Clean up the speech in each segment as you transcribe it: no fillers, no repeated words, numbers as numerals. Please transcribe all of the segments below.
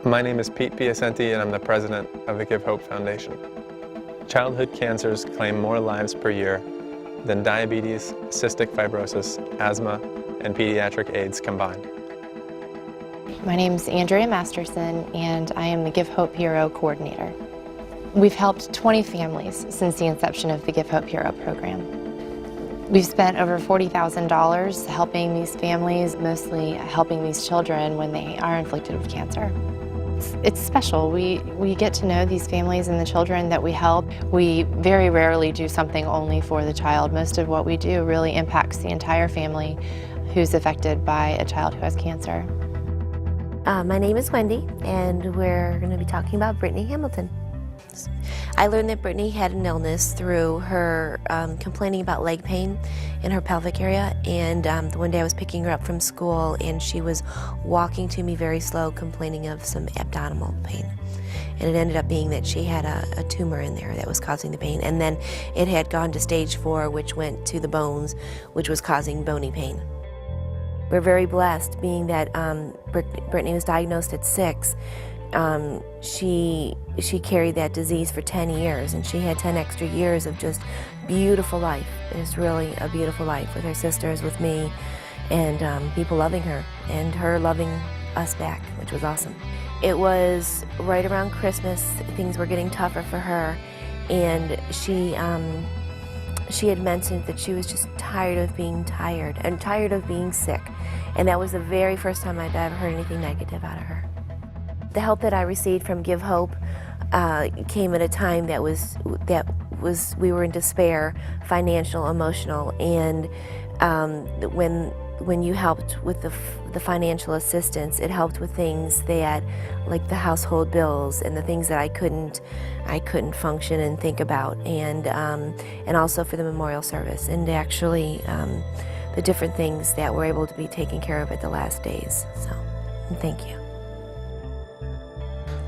My name is Pete Piacenti and I'm the president of the Give Hope Foundation. Childhood cancers claim more lives per year than diabetes, cystic fibrosis, asthma, and pediatric AIDS combined. My name is Andrea Masterson and I am the Give Hope Hero Coordinator. We've helped 20 families since the inception of the Give Hope Hero program. We've spent over $40,000 helping these families, mostly helping these children when they are inflicted with cancer. It's special. We get to know these families and the children that we help. We very rarely do something only for the child. Most of what we do really impacts the entire family who's affected by a child who has cancer. My name is Wendy, and we're going to be talking about Brittany Hamilton. I learned that Brittany had an illness through her complaining about leg pain in her pelvic area, and one day I was picking her up from school and she was walking to me very slow, complaining of some abdominal pain. And it ended up being that she had a tumor in there that was causing the pain, and then it had gone to stage 4, which went to the bones, which was causing bony pain. We're very blessed, being that Brittany was diagnosed at 6. She carried that disease for 10 years, and she had 10 extra years of just beautiful life. It was really a beautiful life with her sisters, with me, and people loving her, and her loving us back, which was awesome. It was right around Christmas. Things were getting tougher for her, and she had mentioned that she was just tired of being tired and tired of being sick, and that was the very first time I'd ever heard anything negative out of her. The help that I received from Give Hope came at a time that we were in despair, financial, emotional, and when you helped with the financial assistance, it helped with things that, like the household bills and the things that I couldn't function and think about, and also for the memorial service, and actually the different things that were able to be taken care of at the last days. So, thank you.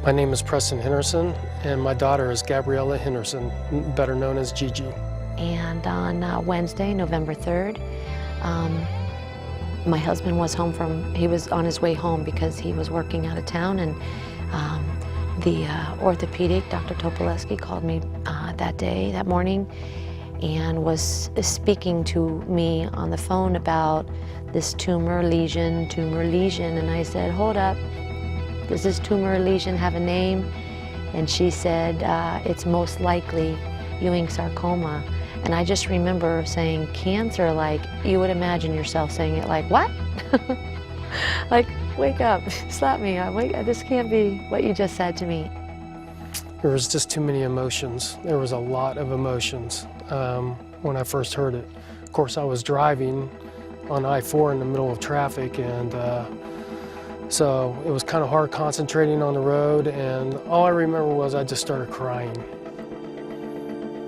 My name is Preston Henderson, and my daughter is Gabriella Henderson, better known as Gigi. And on Wednesday, November 3rd, my husband was he was on his way home because he was working out of town, and the orthopedic, Dr. Topoleski, called me that morning, and was speaking to me on the phone about this tumor lesion, and I said, hold up. Does this tumor lesion have a name? And she said, it's most likely Ewing sarcoma. And I just remember saying, cancer, like, you would imagine yourself saying it like, what? Like, wake up, slap me, this can't be what you just said to me. There was just too many emotions. There was a lot of emotions when I first heard it. Of course, I was driving on I-4 in the middle of traffic, and so it was kind of hard concentrating on the road, and all I remember was I just started crying.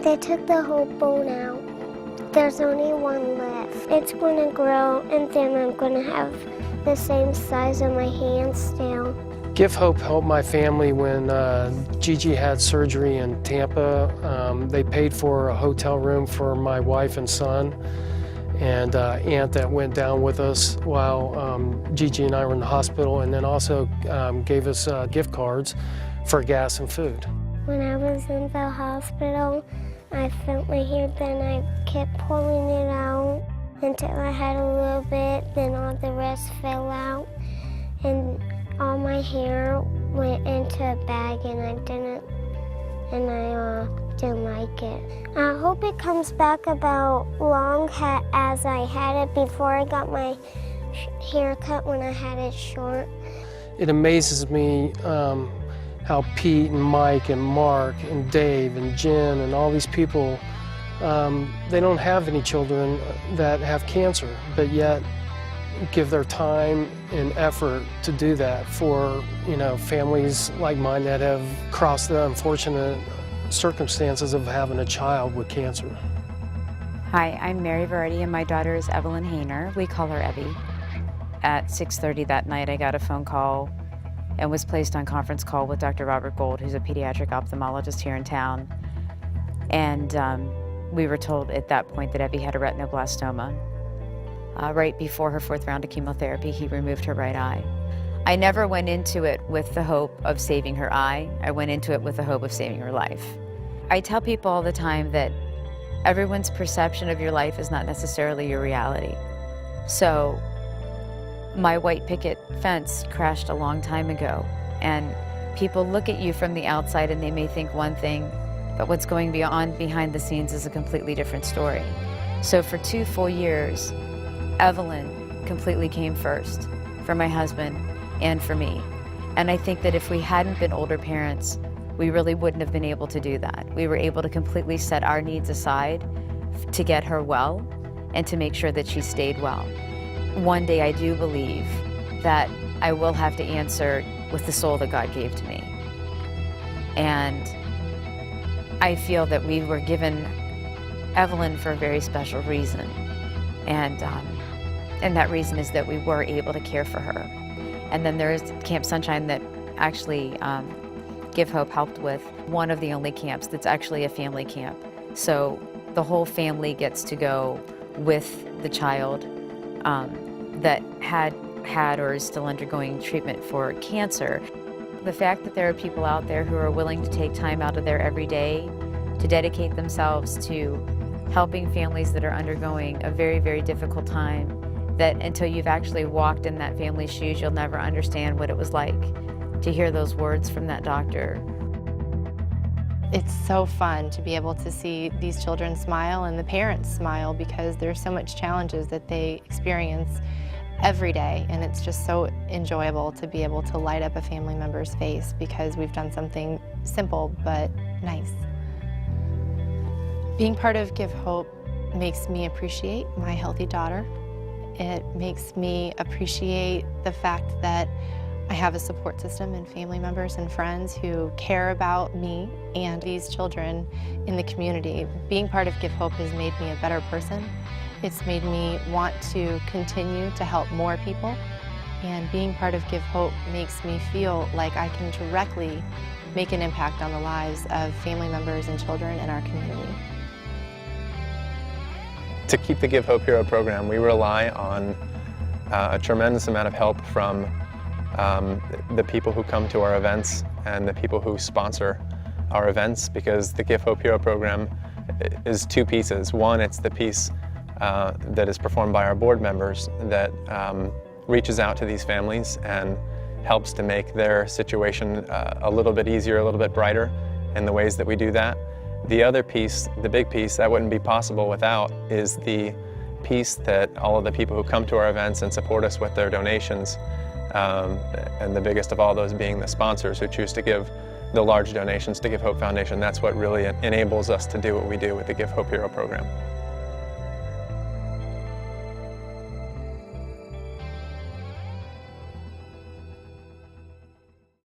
They took the whole bone out. There's only one left. It's going to grow, and then I'm going to have the same size of my hand still. Give Hope helped my family when Gigi had surgery in Tampa. They paid for a hotel room for my wife and son, and aunt that went down with us while Gigi and I were in the hospital, and then also gave us gift cards for gas and food. When I was in the hospital, I felt my hair, then I kept pulling it out until I had a little bit, then all the rest fell out, and all my hair went into a bag, and I didn't like it. I hope it comes back about long as I had it before I got my haircut when I had it short. It amazes me how Pete and Mike and Mark and Dave and Jen and all these people, they don't have any children that have cancer, but yet give their time and effort to do that for, families like mine that have crossed the unfortunate circumstances of having a child with cancer. Hi, I'm Mary Verdi, and my daughter is Evelyn Hayner. We call her Evie. At 6:30 that night, I got a phone call and was placed on conference call with Dr. Robert Gold, who's a pediatric ophthalmologist here in town. And we were told at that point that Evie had a retinoblastoma. Right before her 4th round of chemotherapy, he removed her right eye. I never went into it with the hope of saving her eye. I went into it with the hope of saving her life. I tell people all the time that everyone's perception of your life is not necessarily your reality. So my white picket fence crashed a long time ago, and people look at you from the outside and they may think one thing, but what's going on behind the scenes is a completely different story. So for 2 full years, Evelyn completely came first for my husband and for me. And I think that if we hadn't been older parents, we really wouldn't have been able to do that. We were able to completely set our needs aside to get her well and to make sure that she stayed well. One day I do believe that I will have to answer with the soul that God gave to me. And I feel that we were given Evelyn for a very special reason. And that reason is that we were able to care for her. And then there's Camp Sunshine that actually Give Hope helped with, one of the only camps that's actually a family camp. So the whole family gets to go with the child that had or is still undergoing treatment for cancer. The fact that there are people out there who are willing to take time out of their everyday to dedicate themselves to helping families that are undergoing a very, very difficult time, that until you've actually walked in that family's shoes, you'll never understand what it was like to hear those words from that doctor. It's so fun to be able to see these children smile and the parents smile, because there's so much challenges that they experience every day, and it's just so enjoyable to be able to light up a family member's face because we've done something simple but nice. Being part of Give Hope makes me appreciate my healthy daughter. It makes me appreciate the fact that I have a support system and family members and friends who care about me and these children in the community. Being part of Give Hope has made me a better person. It's made me want to continue to help more people. And being part of Give Hope makes me feel like I can directly make an impact on the lives of family members and children in our community. To keep the Give Hope Hero program, we rely on a tremendous amount of help from the people who come to our events and the people who sponsor our events, because the Give Hope Hero program is 2 pieces. One, it's the piece that is performed by our board members that reaches out to these families and helps to make their situation a little bit easier, a little bit brighter in the ways that we do that. The other piece, the big piece that wouldn't be possible without, is the piece that all of the people who come to our events and support us with their donations, and the biggest of all those being the sponsors who choose to give the large donations to Give Hope Foundation. That's what really enables us to do what we do with the Give Hope Hero program.